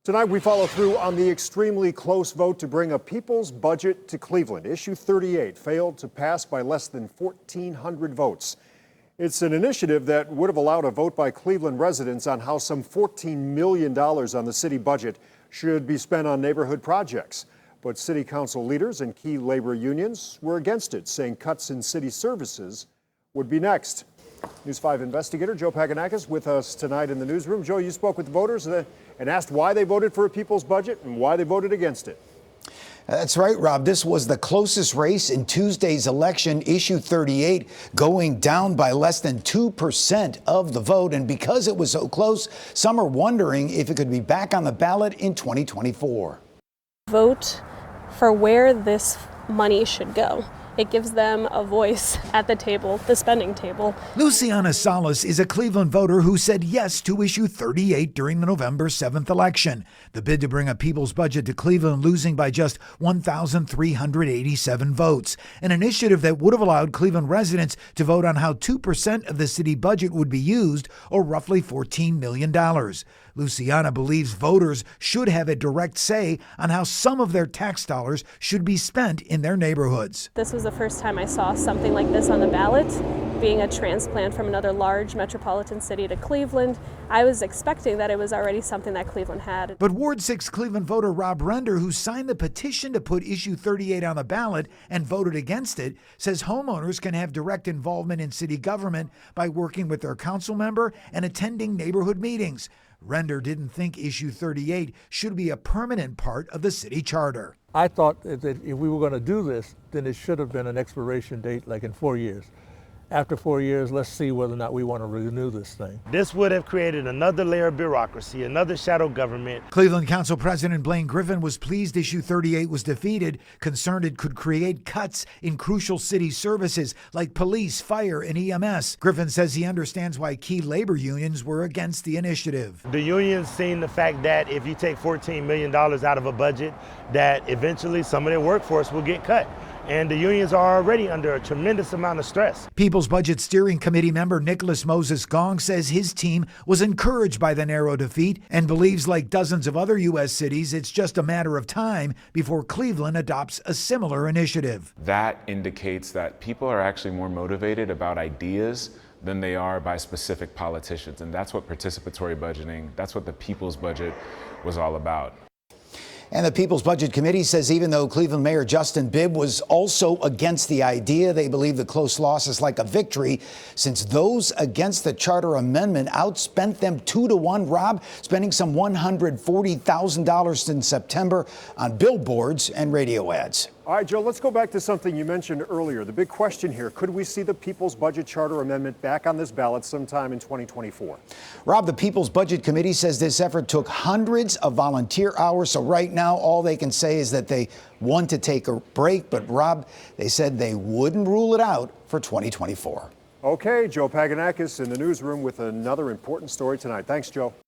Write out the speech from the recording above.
Tonight, we follow through on the extremely close vote to bring a people's budget to Cleveland. Issue 38 failed to pass by less than 1,400 votes. It's an initiative that would have allowed a vote by Cleveland residents on how some $14 million on the city budget should be spent on neighborhood projects. But city council leaders and key labor unions were against it, saying cuts in city services would be next. News 5 investigator Joe Paganakis with us tonight in the newsroom. Joe, you spoke with the voters and asked why they voted for a people's budget and why they voted against it. That's right, Rob. This was the closest race in Tuesday's election, issue 38, going down by less than 2% of the vote. And because it was so close, some are wondering if it could be back on the ballot in 2024. Vote for where this money should go. It gives them a voice at the table, the spending table. Luciana Salas is a Cleveland voter who said yes to issue 38 during the November 7th election. The bid to bring a people's budget to Cleveland losing by just 1,387 votes. An initiative that would have allowed Cleveland residents to vote on how 2% of the city budget would be used, or roughly $14 million. Luciana believes voters should have a direct say on how some of their tax dollars should be spent in their neighborhoods. This was the first time I saw something like this on the ballot. Being a transplant from another large metropolitan city to Cleveland, I was expecting that it was already something that Cleveland had. But Ward 6 Cleveland voter Rob Render, who signed the petition to put issue 38 on the ballot and voted against it, says homeowners can have direct involvement in city government by working with their council member and attending neighborhood meetings. Render didn't think issue 38 should be a permanent part of the city charter. I thought that if we were going to do this, then it should have been an expiration date like in 4 years. After 4 years, let's see whether or not we want to renew this thing. This would have created another layer of bureaucracy, another shadow government. Cleveland Council President Blaine Griffin was pleased issue 38 was defeated, concerned it could create cuts in crucial city services like police, fire, and EMS. Griffin says he understands why key labor unions were against the initiative. The unions seen the fact that if you take $14 million out of a budget, that eventually some of their workforce will get cut. And the unions are already under a tremendous amount of stress. People's Budget Steering Committee member Nicholas Moses Gong says his team was encouraged by the narrow defeat and believes, like dozens of other U.S. cities, it's just a matter of time before Cleveland adopts a similar initiative. That indicates that people are actually more motivated about ideas than they are by specific politicians. And that's what participatory budgeting, that's what the People's Budget was all about. And the People's Budget Committee says even though Cleveland Mayor Justin Bibb was also against the idea, they believe the close loss is like a victory since those against the charter amendment outspent them 2-1, Rob, spending some $140,000 in September on billboards and radio ads. All right, Joe, let's go back to something you mentioned earlier. The big question here, could we see the People's Budget Charter Amendment back on this ballot sometime in 2024? Rob, the People's Budget Committee says this effort took hundreds of volunteer hours. So right now, all they can say is that they want to take a break. But Rob, they said they wouldn't rule it out for 2024. Okay, Joe Paganakis in the newsroom with another important story tonight. Thanks, Joe.